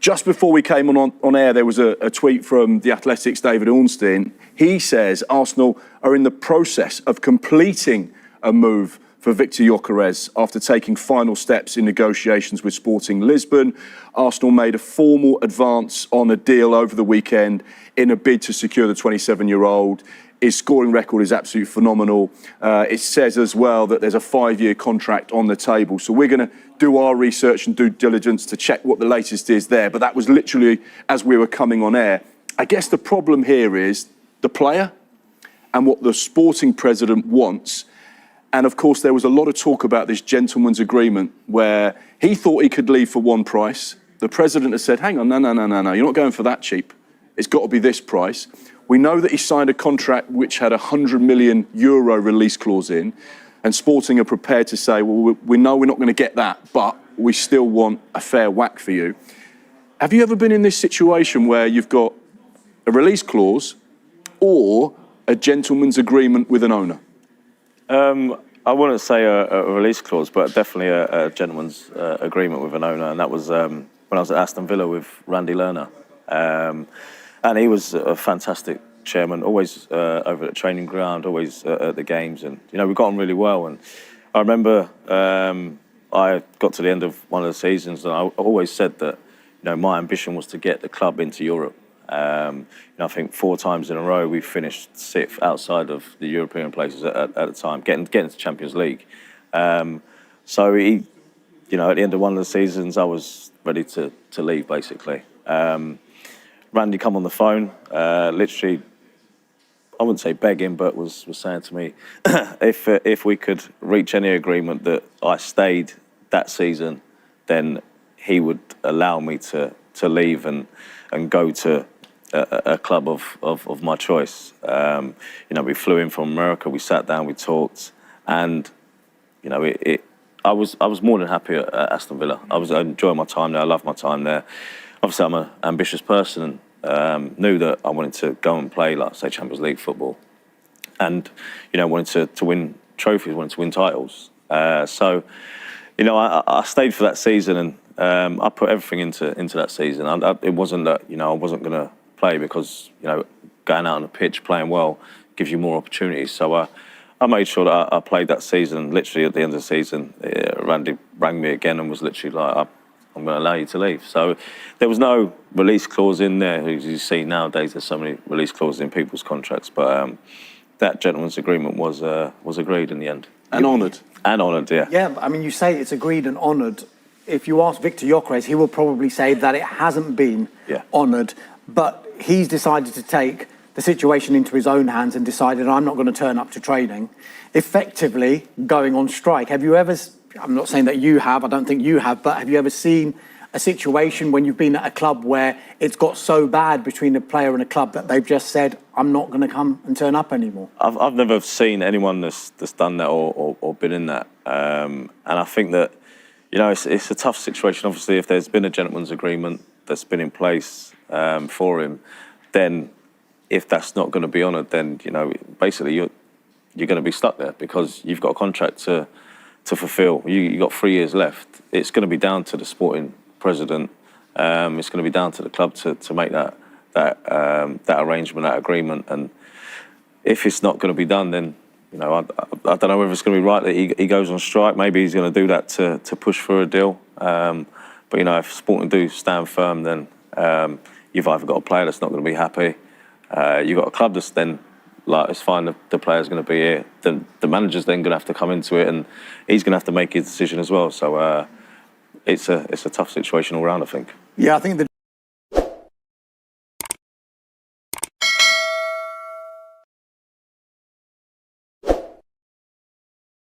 Just before we came on air, there was a tweet from the Athletic's David Ornstein. He says Arsenal are in the process of completing a move for Viktor Gyökeres after taking final steps in negotiations with Sporting Lisbon. Arsenal made a formal advance on a deal over the weekend in a bid to secure the 27-year-old. His scoring record is absolutely phenomenal. It says as well that there's a 5-year contract on the table. So we're going to do our research and due diligence to check what the latest is there. But that was literally as we were coming on air. I guess the problem here is the player and what the sporting president wants. And of course, there was a lot of talk about this gentleman's agreement where he thought he could leave for one price. The president has said, hang on, no, you're not going for that cheap. It's got to be this price. We know that he signed a contract which had a €100 million release clause in, and Sporting are prepared to say, well, we know we're not going to get that, but we still want a fair whack for you. Have you ever been in this situation where you've got a release clause or a gentleman's agreement with an owner? I wouldn't say a release clause, but definitely a gentleman's agreement with an owner, and that was when I was at Aston Villa with Randy Lerner. And he was a fantastic chairman, always over at the training ground, always at the games. And, you know, we got on really well. And I remember I got to the end of one of the seasons and I always said that, you know, my ambition was to get the club into Europe. You know, I think 4 times in a row we finished 6th outside of the European places at the time, getting to Champions League. So he, you know, at the end of one of the seasons, I was ready to leave, basically. Randy come on the phone, literally, I wouldn't say begging, but was saying to me, if we could reach any agreement that I stayed that season, then he would allow me to leave and go to a club of my choice. You know, we flew in from America, we sat down, we talked, and you know, I was more than happy at Aston Villa. I was enjoying my time there. I loved my time there. Obviously, I'm an ambitious person and knew that I wanted to go and play, like, say, Champions League football. And, you know, wanted to win trophies, wanted to win titles. So, you know, I stayed for that season and I put everything into that season. It wasn't that, you know, I wasn't going to play because, you know, going out on the pitch, playing well, gives you more opportunities. So I made sure that I played that season. Literally at the end of the season, Randy rang me again and was literally like, I'm going to allow you to leave. So there was no release clause in there. As you see nowadays, there's so many release clauses in people's contracts. But that gentleman's agreement was agreed in the end. And honoured. And honoured, yeah. Yeah, I mean, you say it's agreed and honoured. If you ask Viktor Gyökeres, he will probably say that it hasn't been honoured, but he's decided to take the situation into his own hands and decided, I'm not going to turn up to training, effectively going on strike. Have you ever... I'm not saying that you have, I don't think you have, but have you ever seen a situation when you've been at a club where it's got so bad between a player and a club that they've just said, I'm not going to come and turn up anymore? I've never seen anyone that's done that or been in that. And I think that, you know, it's a tough situation. Obviously, if there's been a gentleman's agreement that's been in place for him, then if that's not going to be honoured, then, you know, basically you're going to be stuck there because you've got a contract to fulfil. You've got 3 years left. It's going to be down to the sporting president. It's going to be down to the club to make that arrangement, that agreement. And if it's not going to be done, then, you know, I don't know whether it's going to be right that he goes on strike. Maybe he's going to do that to push for a deal. But, you know, if Sporting do stand firm, then you've either got a player that's not going to be happy. You've got a club that's then, like, it's fine, the player's going to be here. The manager's then going to have to come into it and he's going to have to make his decision as well. So it's a tough situation all round, I think. Yeah, I think